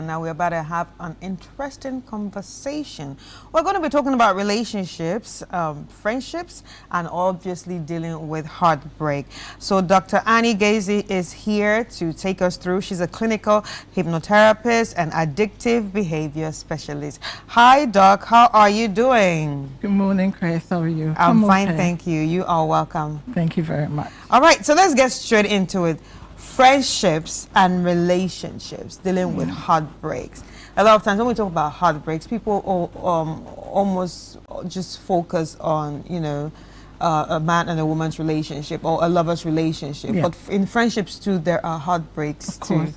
Now we're about to have an interesting conversation. We're going to be talking about relationships, friendships, and obviously dealing with heartbreak. So Dr. Annie Gazy is here to take us through. She's a clinical hypnotherapist and addictive behavior specialist. Hi, Doc. How are you doing? Good morning, Chris. How are you? I'm fine, thank you. You are welcome. Thank you very much. All right, so let's get straight into it. Friendships and relationships, dealing with heartbreaks. A lot of times when we talk about heartbreaks, people almost just focus on, you know, a man and a woman's relationship or a lover's relationship. Yeah. But in friendships too, there are heartbreaks too.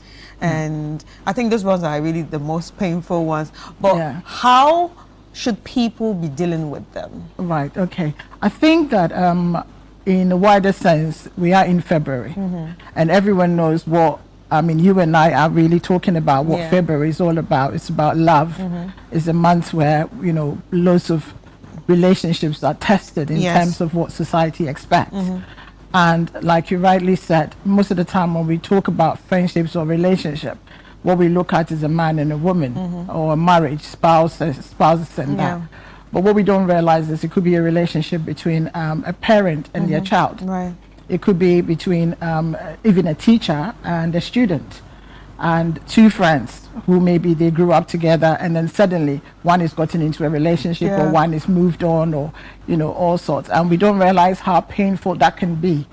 And I think those ones are really the most painful ones. But how should people be dealing with them? Right, okay. I think that in a wider sense, we are in February, and everyone knows what, I mean, you and I are really talking about what February is all about. It's about love. It's a month where, you know, lots of relationships are tested in terms of what society expects. And like you rightly said, most of the time when we talk about friendships or relationship, what we look at is a man and a woman, or a marriage, spouses and that. But what we don't realize is it could be a relationship between a parent and their child. Right. It could be between even a teacher and a student, and two friends who maybe they grew up together and then suddenly one has gotten into a relationship or one is moved on, or, you know, all sorts. And we don't realize how painful that can be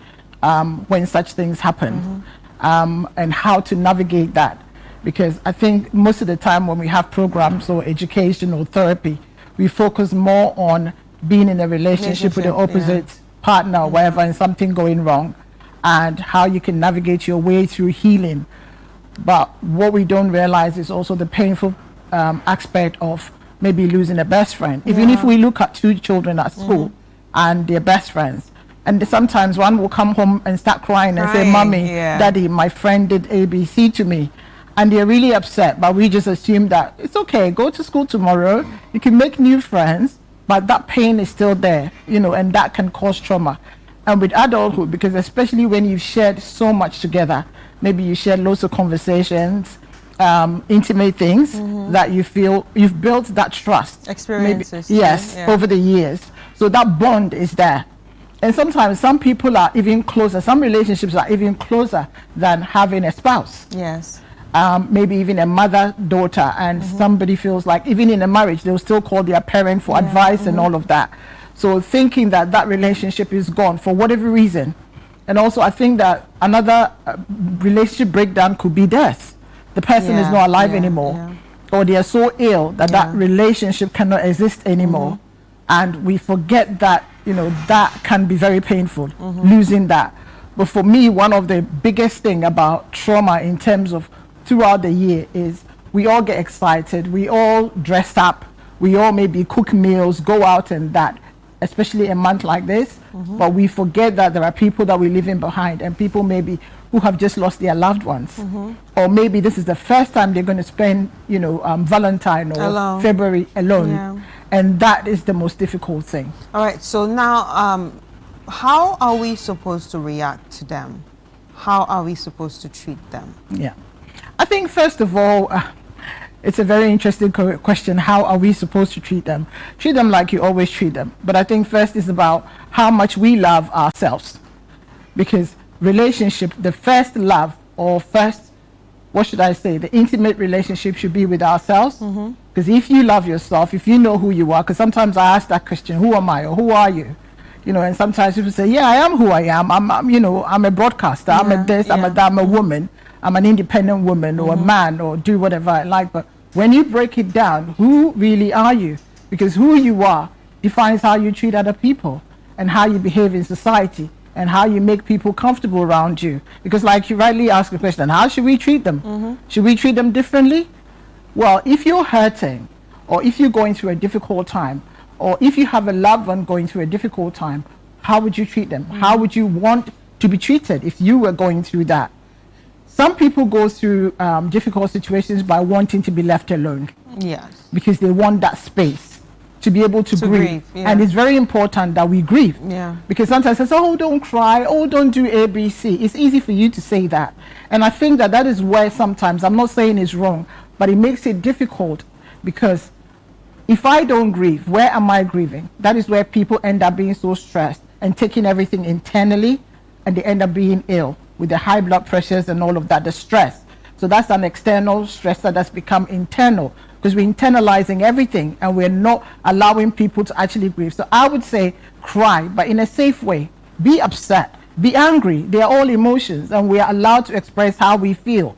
when such things happen, and how to navigate that. Because I think most of the time when we have programs or education or therapy, we focus more on being in a relationship with the opposite partner or whatever, and something going wrong, and how you can navigate your way through healing. But what we don't realize is also the painful aspect of maybe losing a best friend. Even if we look at two children at school and they're best friends, and sometimes one will come home and start crying and say, "Mommy, Daddy, my friend did ABC to me." And they're really upset, but we just assume that it's okay, go to school tomorrow, you can make new friends, but that pain is still there, you know, and that can cause trauma. And with adulthood, because especially when you've shared so much together, maybe you shared lots of conversations, intimate things that you feel you've built that trust. Experiences. Maybe, over the years. So that bond is there. And sometimes some people are even closer, some relationships are even closer than having a spouse. Yes. Maybe even a mother, daughter, and somebody feels like even in a marriage, they'll still call their parent for advice and all of that. So thinking that that relationship is gone for whatever reason. And also I think that another relationship breakdown could be death. The person is not alive anymore, or they are so ill that that relationship cannot exist anymore. And we forget that, you know, that can be very painful, losing that. But for me, one of the biggest thing about trauma in terms of throughout the year is we all get excited, we all dress up, we all maybe cook meals, go out and that, especially a month like this. But we forget that there are people that we're leaving behind, and people maybe who have just lost their loved ones, or maybe this is the first time they're going to spend, you know, Valentine or February alone, and that is the most difficult thing. All right, so now how are we supposed to react to them? How are we supposed to treat them? I think first of all, it's a very interesting question. How are we supposed to treat them? Treat them like you always treat them. But I think first is about how much we love ourselves. Because relationship, the first love, or first, what should I say, the intimate relationship should be with ourselves. Because if you love yourself, if you know who you are, because sometimes I ask that question, who am I, or who are you? You know, and sometimes people say, yeah, I am who I am. I'm you know, I'm a broadcaster, I'm a this, I'm a that, I'm a woman. I'm an independent woman or a man, or do whatever I like. But when you break it down, who really are you? Because who you are defines how you treat other people, and how you behave in society, and how you make people comfortable around you. Because like you rightly asked the question, how should we treat them? Should we treat them differently? Well, if you're hurting, or if you're going through a difficult time, or if you have a loved one going through a difficult time, how would you treat them? How would you want to be treated if you were going through that? Some people go through difficult situations by wanting to be left alone. Yes. Because they want that space to be able to grieve. And it's very important that we grieve. Because sometimes they say, oh, don't cry, oh, don't do ABC. It's easy for you to say that. And I think that that is where sometimes, I'm not saying it's wrong, but it makes it difficult because if I don't grieve, where am I grieving? That is where people end up being so stressed and taking everything internally, and they end up being ill with the high blood pressures and all of that, the stress. So that's an external stressor that's become internal, because we're internalizing everything and we're not allowing people to actually grieve. So I would say cry, but in a safe way. Be upset, be angry. They are all emotions, and we are allowed to express how we feel.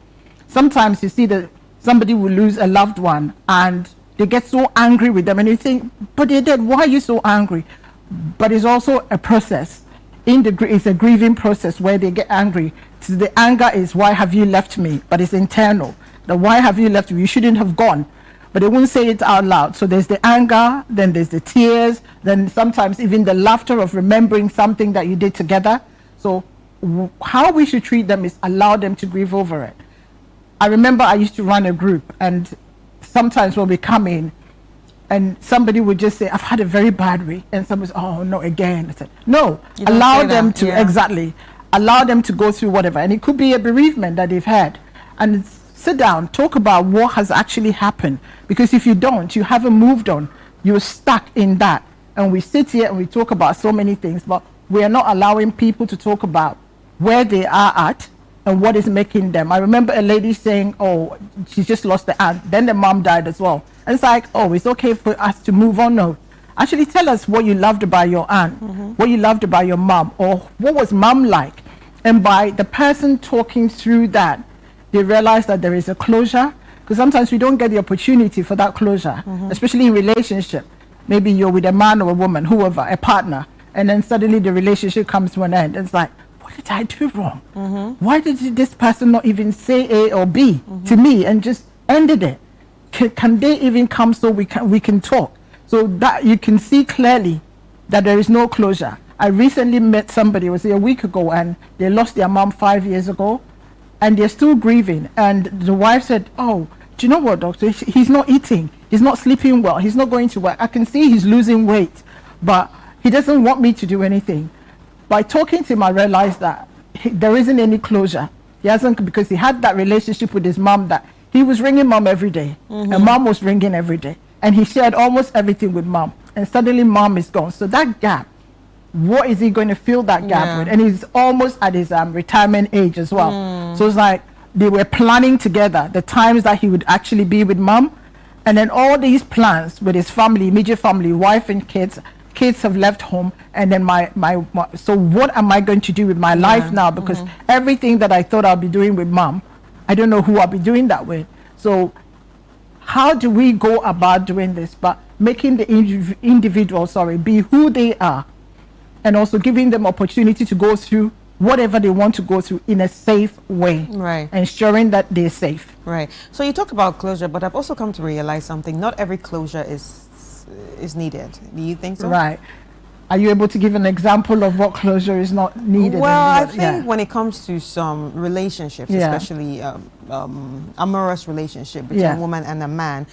Sometimes you see that somebody will lose a loved one and they get so angry with them, and you think, but they're dead, why are you so angry? But it's also a process. It's a grieving process where they get angry. So the anger is, why have you left me? But it's internal. The why have you left me? You shouldn't have gone. But they won't say it out loud. So there's the anger, then there's the tears, then sometimes even the laughter of remembering something that you did together. So how we should treat them is allow them to grieve over it. I remember I used to run a group, and sometimes when we come in and somebody would just say, I've had a very bad week, and somebody said, oh no, again. I said, no, allow them to, exactly, allow them to go through whatever. And it could be a bereavement that they've had. And sit down, talk about what has actually happened. Because if you don't, you haven't moved on. You're stuck in that. And we sit here and we talk about so many things, but we are not allowing people to talk about where they are at and what is making them. I remember a lady saying, oh, she just lost the aunt. Then the mom died as well. And it's like, oh, it's okay for us to move on. No. Actually tell us what you loved about your aunt, what you loved about your mom, or what was mom like. And by the person talking through that, they realize that there is a closure. Because sometimes we don't get the opportunity for that closure, especially in relationship. Maybe you're with a man or a woman, whoever, a partner, and then suddenly the relationship comes to an end. It's like, what did I do wrong? Why did this person not even say A or B to me and just ended it? Can they even come so we can talk? So that you can see clearly that there is no closure. I recently met somebody, it was a week ago, and they lost their mom 5 years ago, and they're still grieving. And the wife said, oh, do you know what, doctor? He's not eating. He's not sleeping well. He's not going to work. I can see he's losing weight, but he doesn't want me to do anything. By talking to him, I realized that there isn't any closure. He hasn't, because he had that relationship with his mom that he was ringing mom every day, and mom was ringing every day. And he shared almost everything with mom. And suddenly mom is gone. So that gap, what is he going to fill that gap with? And he's almost at his retirement age as well. So it's like they were planning together the times that he would actually be with mom. And then all these plans with his family, immediate family, wife and kids have left home. And then my so what am I going to do with my life now? Because everything that I thought I'll be doing with mom, I don't know who I'll be doing that with. So how do we go about doing this? But making the individual, be who they are, and also giving them opportunity to go through whatever they want to go through in a safe way. Right. Ensuring that they're safe. Right. So you talk about closure, but I've also come to realize something. Not every closure is needed. Do you think so? Right. Are you able to give an example of what closure is not needed? Well, I think when it comes to some relationships, especially amorous relationship between a woman and a man,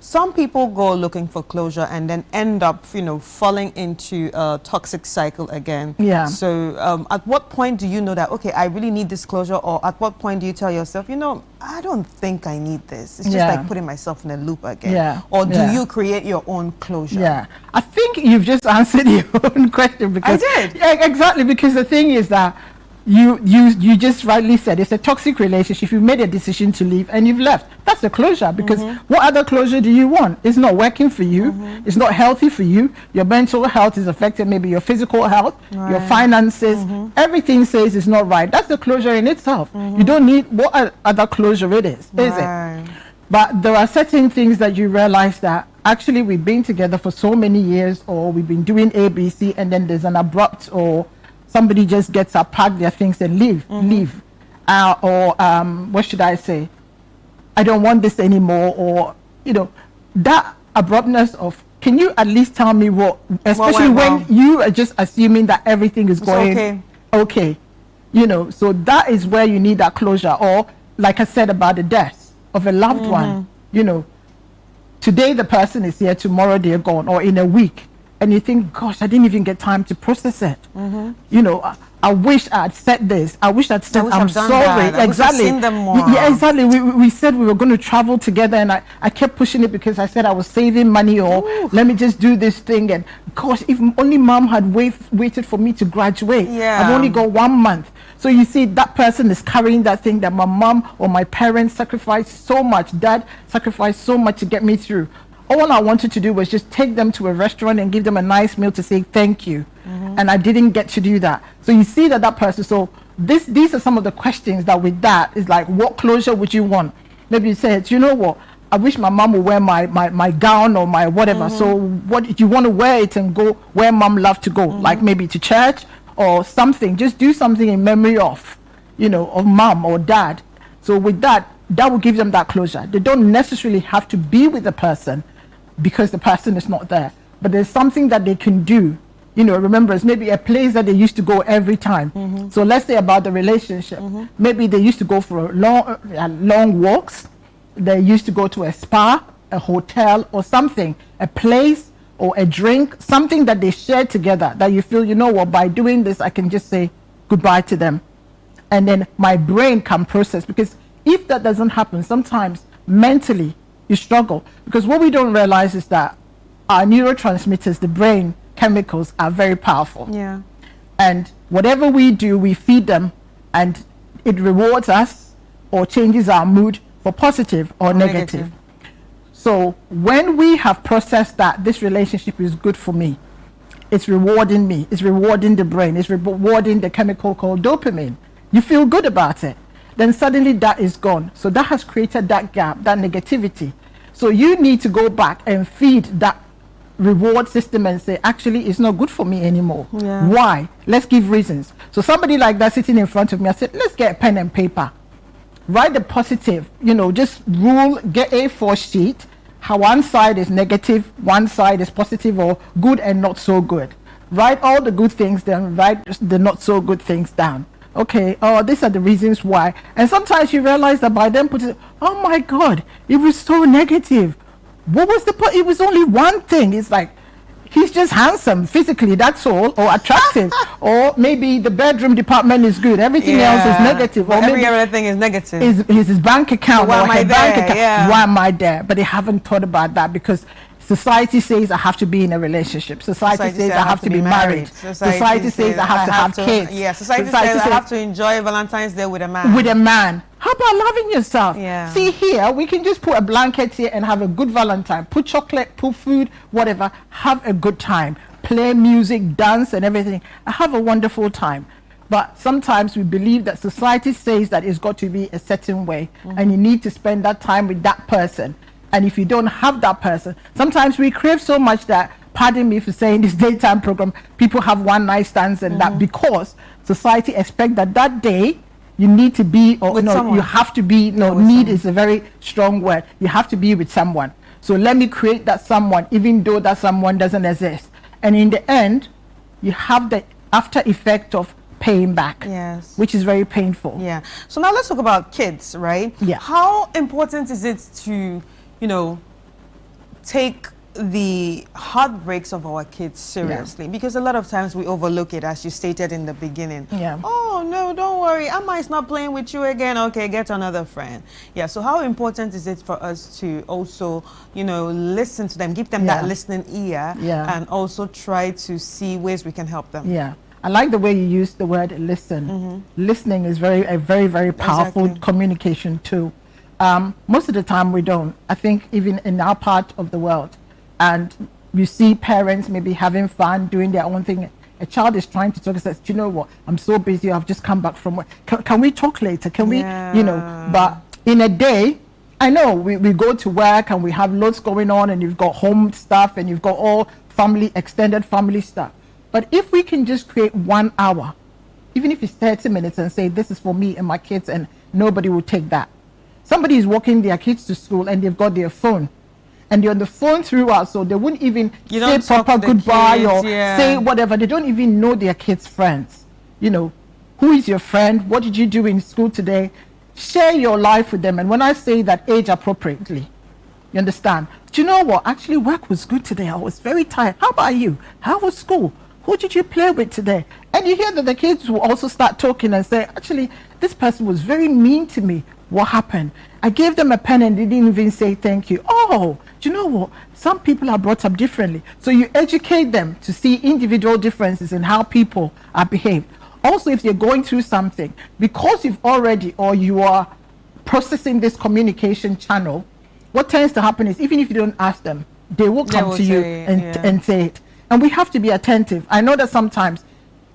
some people go looking for closure and then end up, falling into a toxic cycle again. So at what point do you know that, okay, I really need this closure? Or at what point do you tell yourself, I don't think I need this. It's just like putting myself in a loop again. Or do you create your own closure? I think you've just answered your own question. Because I did. Yeah, exactly. Because the thing is that you just rightly said it's a toxic relationship. You've made a decision to leave and you've left. That's a closure, because what other closure do you want? It's not working for you. It's not healthy for you. Your mental health is affected, maybe your physical health, your finances. Everything says it's not right. That's the closure in itself. You don't need what other closure it is it? But there are certain things that you realize that actually we've been together for so many years, or we've been doing ABC, and then there's an abrupt, or somebody just gets up, pack their things and leave. Or what should I say? I don't want this anymore. Or, that abruptness of, can you at least tell me what, especially when you are just assuming that everything is going okay. So that is where you need that closure. Or like I said about the death of a loved one, today the person is here, tomorrow they're gone, or in a week. And you think, gosh, I didn't even get time to process it. I wish I'd said this. I wish I'd said I'm sorry. That. Exactly. Seen them more. Yeah, exactly. We said we were going to travel together, and I kept pushing it because I said I was saving money, or let me just do this thing. And gosh, if only mom had waited for me to graduate. Yeah. I've only got 1 month. So you see, that person is carrying that thing that my mom or my parents sacrificed so much. Dad sacrificed so much to get me through. All I wanted to do was just take them to a restaurant and give them a nice meal to say thank you. And I didn't get to do that. So you see that person, so these are some of the questions that with that is like, what closure would you want? Maybe you say, you know what, I wish my mom would wear my gown or my whatever. So what, you want to wear it and go where mom loved to go, like maybe to church or something. Just do something in memory of, of mom or dad. So with that will give them that closure. They don't necessarily have to be with the person because the person is not there, but there's something that they can do. Remember, it's maybe a place that they used to go every time. So let's say about the relationship. Maybe they used to go for long walks. They used to go to a spa, a hotel, or something, a place or a drink, something that they share together that you feel, by doing this, I can just say goodbye to them. And then my brain can process, because if that doesn't happen, sometimes mentally you struggle, because what we don't realize is that our neurotransmitters, the brain chemicals, are very powerful. Yeah. And whatever we do, we feed them, and it rewards us or changes our mood for positive or negative. So when we have processed that this relationship is good for me, it's rewarding me, it's rewarding the brain, it's rewarding the chemical called dopamine, you feel good about it, then suddenly that is gone. So that has created that gap, that negativity. So you need to go back and feed that reward system and say, actually, it's not good for me anymore. Yeah. Why? Let's give reasons. So somebody like that sitting in front of me, I said, let's get a pen and paper. Write the positive, just get A4 sheet, how one side is negative, one side is positive, or good and not so good. Write all the good things, then write the not so good things down. Okay, these are the reasons why. And sometimes you realize that by then putting, oh my God, it was so negative. What was the point? It was only one thing. It's like, he's just handsome physically, that's all, or attractive. Or maybe the bedroom department is good, everything else is negative. But or every maybe other thing is negative. is his bank account, why or am her I bank there? account. Yeah. Why am I there? But they haven't thought about that, because society says I have to be in a relationship. Society says I have to be married. Society says I have to have kids. Yeah, society says I have to enjoy Valentine's Day with a man. With a man. How about loving yourself? Yeah. See, here we can just put a blanket here and have a good Valentine. Put chocolate, put food, whatever. Have a good time. Play music, dance, and everything. Have a wonderful time. But sometimes we believe that society says that it's got to be a certain way, and you need to spend that time with that person. And if you don't have that person, sometimes we crave so much that, pardon me for saying this daytime program, people have one night stands and that, because society expects that day you need to be, or you have to be, need is a very strong word. You have to be with someone. So let me create that someone, even though that someone doesn't exist. And in the end, you have the after effect of paying back, yes, which is very painful. Yeah. So now let's talk about kids, right? Yeah. How important is it to, take the heartbreaks of our kids seriously? Yeah. Because a lot of times we overlook it, as you stated in the beginning. Yeah. Oh no, don't worry, Amma is not playing with you again. Okay, get another friend. Yeah. So how important is it for us to also, listen to them, give them that listening ear, and also try to see ways we can help them? Yeah. I like the way you use the word listen. Listening is a very, very powerful communication tool. Most of the time we don't. I think even in our part of the world, and you see parents maybe having fun, doing their own thing. A child is trying to talk and says, do you know what? I'm so busy. I've just come back from work. Can we talk later? Can we, but in a day, I know we go to work and we have loads going on, and you've got home stuff and you've got all extended family stuff. But if we can just create 1 hour, even if it's 30 minutes, and say, this is for me and my kids, and nobody will take that. Somebody is walking their kids to school and they've got their phone, and they're on the phone throughout, so they wouldn't even say proper goodbye or say whatever. They don't even know their kids' friends. Who is your friend? What did you do in school today? Share your life with them. And when I say that, age appropriately, you understand? Do you know what? Actually, work was good today. I was very tired. How about you? How was school? Who did you play with today? And you hear that the kids will also start talking and say, actually, this person was very mean to me. What happened? I gave them a pen and they didn't even say thank you. Oh, do you know what? Some people are brought up differently. So you educate them to see individual differences in how people are behaved. Also, if you're going through something, because you've already, or you are processing this communication channel, what tends to happen is, even if you don't ask them, they will come to you and say it. And we have to be attentive. I know that sometimes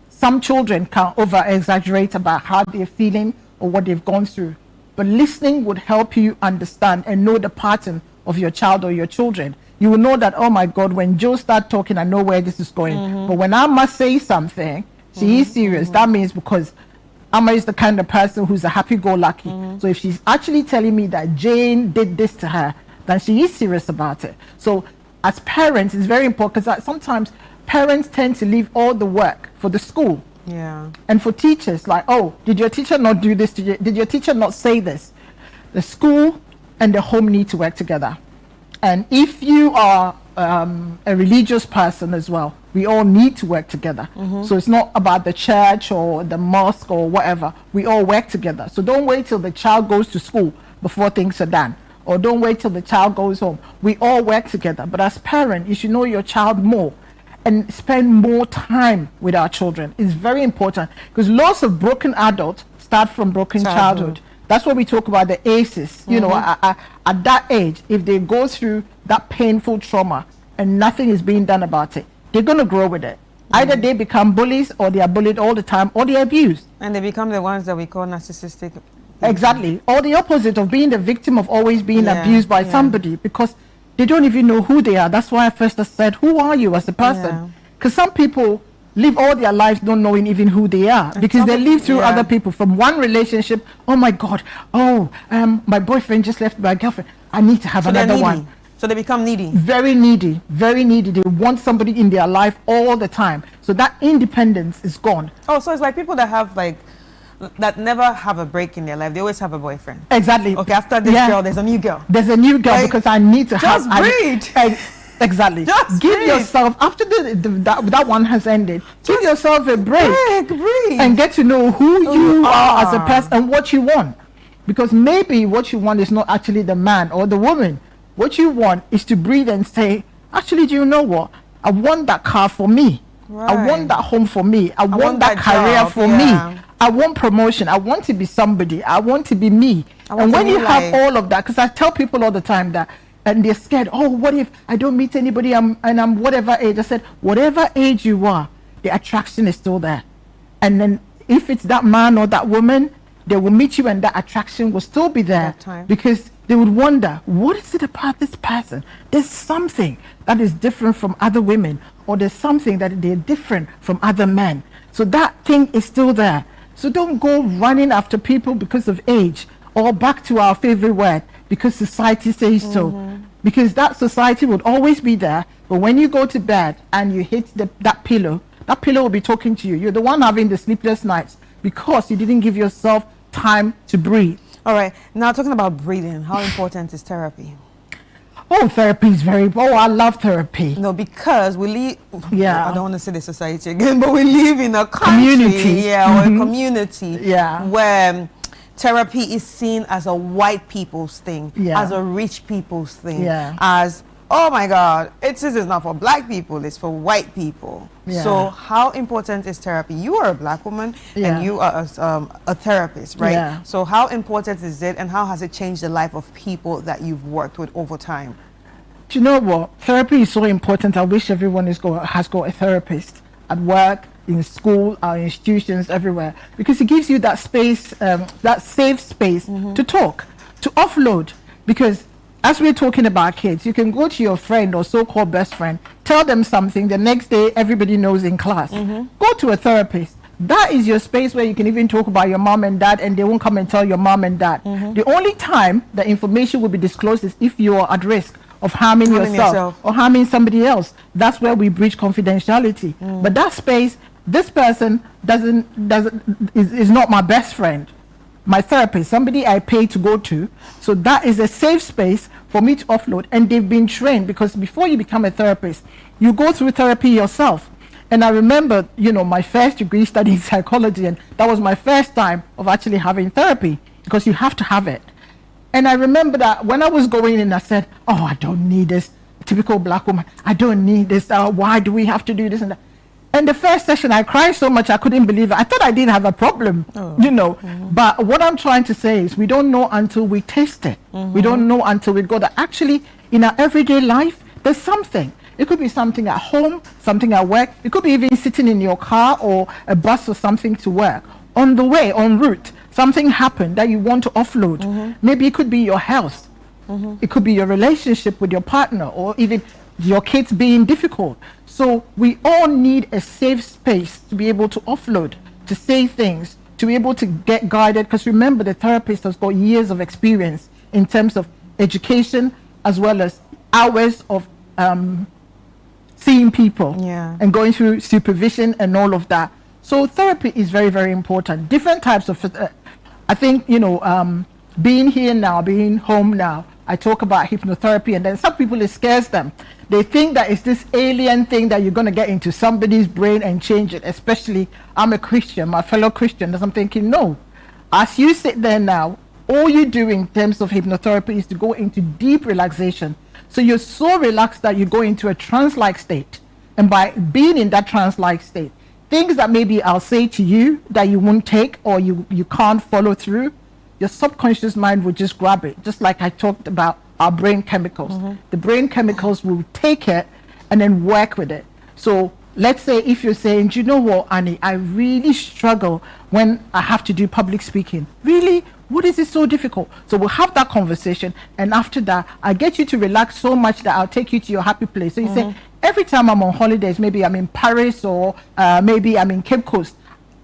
some children can over-exaggerate about how they're feeling or what they've gone through. But listening would help you understand and know the pattern of your child or your children. You will know that, oh my God, when Joe starts talking, I know where this is going. But when I must say something, she is serious. That means because Amma is the kind of person who's a happy-go-lucky. So if she's actually telling me that Jane did this to her, then she is serious about it. So as parents, it's very important, because sometimes parents tend to leave all the work for the school. And for teachers, like, oh, did your teacher not do this? Did your teacher not say this? The school and the home need to work together. And if you are a religious person as well, we all need to work together. So it's not about the church or the mosque or whatever. We all work together. So don't wait till the child goes to school before things are done. Or don't wait till the child goes home. We all work together. But as parents, you should know your child more and spend more time with our children. It's very important, because lots of broken adults start from broken childhood. That's what we talk about, the ACEs. You know, at that age, if they go through that painful trauma and nothing is being done about it, they're going to grow with it. Either they become bullies, or they are bullied all the time, or they're abused. And they become the ones that we call narcissistic. Exactly. Or the opposite of being the victim of always being abused by somebody, because they don't even know who they are. That's why I first said, who are you as a person? Because some people live all their lives not knowing even who they are, because they live through other people. From one relationship, oh my God, my boyfriend just left my girlfriend, I need to have another one. So they become needy. Very needy, very needy. They want somebody in their life all the time. So that independence is gone. Oh, so it's like people that have that never have a break in their life. They always have a boyfriend. Exactly. Okay, after this girl, there's a new girl. There's a new girl, because I need to just breathe. Exactly. Just give breathe. yourself, after that one has ended, give yourself a break. Breathe. And get to know who you are as a person and what you want. Because maybe what you want is not actually the man or the woman. What you want is to breathe and say, actually, do you know what? I want that car for me. I want that home for me. I want that career for me. I want promotion. I want to be somebody. I want to be me. And when you have all of that, because I tell people all the time that, and they're scared, oh, what if I don't meet anybody and I'm whatever age? I said, whatever age you are, the attraction is still there. And then if it's that man or that woman, they will meet you and that attraction will still be there, because they would wonder, what is it about this person? There's something that is different from other women, or there's something that they're different from other men. So that thing is still there. So don't go running after people because of age, or back to our favorite word, because society says so. Because that society would always be there, but when you go to bed and you hit that pillow will be talking to you. You're the one having the sleepless nights, because you didn't give yourself time to breathe. All right, now talking about breathing, how important is therapy? Oh, therapy is I love therapy. No, because we live, I don't want to say the society again, but we live in a country, community. Or a community where therapy is seen as a white people's thing, as a rich people's thing, as, oh my God, this is not for black people, it's for white people. So how important is therapy? You are a black woman and you are a therapist, right? So how important is it, and how has it changed the life of people that you've worked with over time? Do you know what? Therapy is so important. I wish everyone has got a therapist at work, in school, our institutions, everywhere, because it gives you that space, that safe space to talk, to offload. Because as we're talking about kids, you can go to your friend or so-called best friend, tell them something, the next day everybody knows in class. Go to a therapist. That is your space where you can even talk about your mom and dad, and they won't come and tell your mom and dad. The only time the information will be disclosed is if you are at risk of harming yourself or harming somebody else. That's where we breach confidentiality. But that space, this person is not my best friend. My therapist, somebody I pay to go to. So that is a safe space for me to offload. And they've been trained, because before you become a therapist, you go through therapy yourself. And I remember, you know, my first degree studying psychology, and that was my first time of actually having therapy, because you have to have it. And I remember that when I was going in, I said, oh, I don't need this. Typical black woman, I don't need this. Why do we have to do this and that? And the first session, I cried so much I couldn't believe it. I thought I didn't have a problem, you know. But what I'm trying to say is we don't know until we taste it. We don't know until we go that actually in our everyday life, there's something. It could be something at home, something at work. It could be even sitting in your car or a bus or something to work. On the way, en route, something happened that you want to offload. Maybe it could be your health. It could be your relationship with your partner, or even your kids being difficult. So we all need a safe space to be able to offload, to say things, to be able to get guided. Because remember, the therapist has got years of experience in terms of education, as well as hours of seeing people and going through supervision and all of that. So therapy is very, very important. Different types of, I think, you know, being here now, being home now, I talk about hypnotherapy, and then some people, it scares them. They think that it's this alien thing that you're going to get into somebody's brain and change it. Especially, I'm a Christian, my fellow Christian, and I'm thinking, no. As you sit there now, all you do in terms of hypnotherapy is to go into deep relaxation. So you're so relaxed that you go into a trance-like state. And by being in that trance-like state, things that maybe I'll say to you that you won't take or you can't follow through, your subconscious mind will just grab it. Just like I talked about our brain chemicals. The brain chemicals will take it and then work with it. So let's say if you're saying, do you know what, Annie, I really struggle when I have to do public speaking. Really? What is it so difficult? So we'll have that conversation, and after that, I get you to relax so much that I'll take you to your happy place. So you say, every time I'm on holidays, maybe I'm in Paris or maybe I'm in Cape Coast,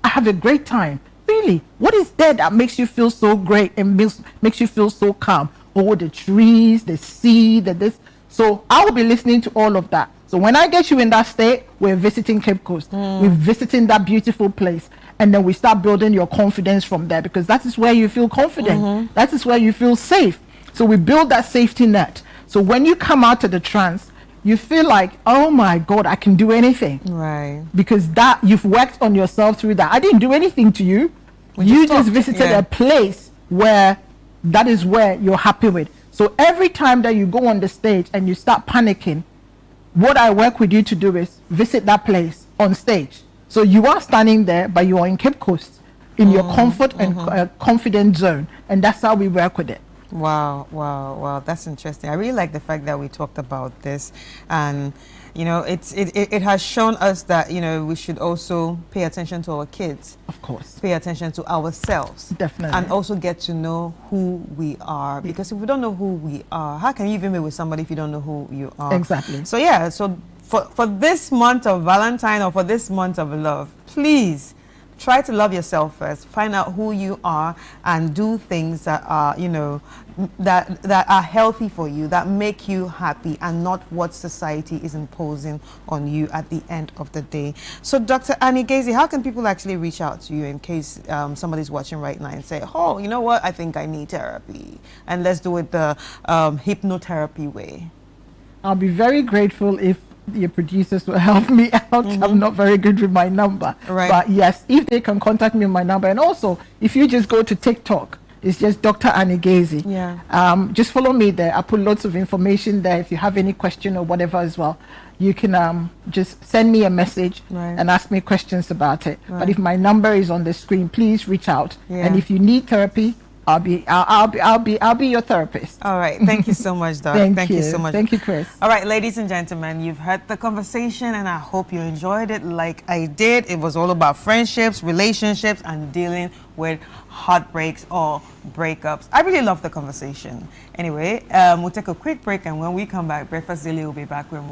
I have a great time. Really? What is there that makes you feel so great and makes you feel so calm? Oh, the trees, the sea, this. So I will be listening to all of that. So when I get you in that state, we're visiting Cape Coast. We're visiting that beautiful place. And then we start building your confidence from there, because that is where you feel confident. That is where you feel safe. So we build that safety net. So when you come out of the trance, you feel like, oh my God, I can do anything. Right. Because that you've worked on yourself through that. I didn't do anything to you. You just visited a place where that is where you're happy with. So every time that you go on the stage and you start panicking, what I work with you to do is visit that place on stage. So you are standing there, but you are in Cape Coast, in your comfort and confident zone. And that's how we work with it. Wow, wow, wow. That's interesting. I really like the fact that we talked about this. And, you know, it has shown us that, you know, we should also pay attention to our kids. Of course. Pay attention to ourselves. Definitely. And also get to know who we are. Because if we don't know who we are, how can you even be with somebody if you don't know who you are? Exactly. So, yeah, so for this month of Valentine, or for this month of love, please try to love yourself first. Find out who you are and do things that are, you know, that are healthy for you, that make you happy, and not what society is imposing on you at the end of the day. So Dr. Annie Gazy, how can people actually reach out to you in case somebody's watching right now and say, oh, you know what, I think I need therapy, and let's do it the hypnotherapy way? I'll be very grateful if your producers will help me out. I'm not very good with my number. Right. But yes, if they can contact me on my number. And also, if you just go to TikTok, it's just Dr. Annie Gazy. Yeah. Just follow me there. I put lots of information there. If you have any question or whatever as well, you can just send me a message and ask me questions about it. But if my number is on the screen, please reach out. And if you need therapy, I'll be your therapist. All right. Thank you so much, Doc. Thank you so much. Thank you, Chris. All right, ladies and gentlemen, you've heard the conversation, and I hope you enjoyed it like I did. It was all about friendships, relationships, and dealing with heartbreaks or breakups. I really love the conversation. Anyway, we'll take a quick break, and when we come back, Breakfast Daily will be back with more.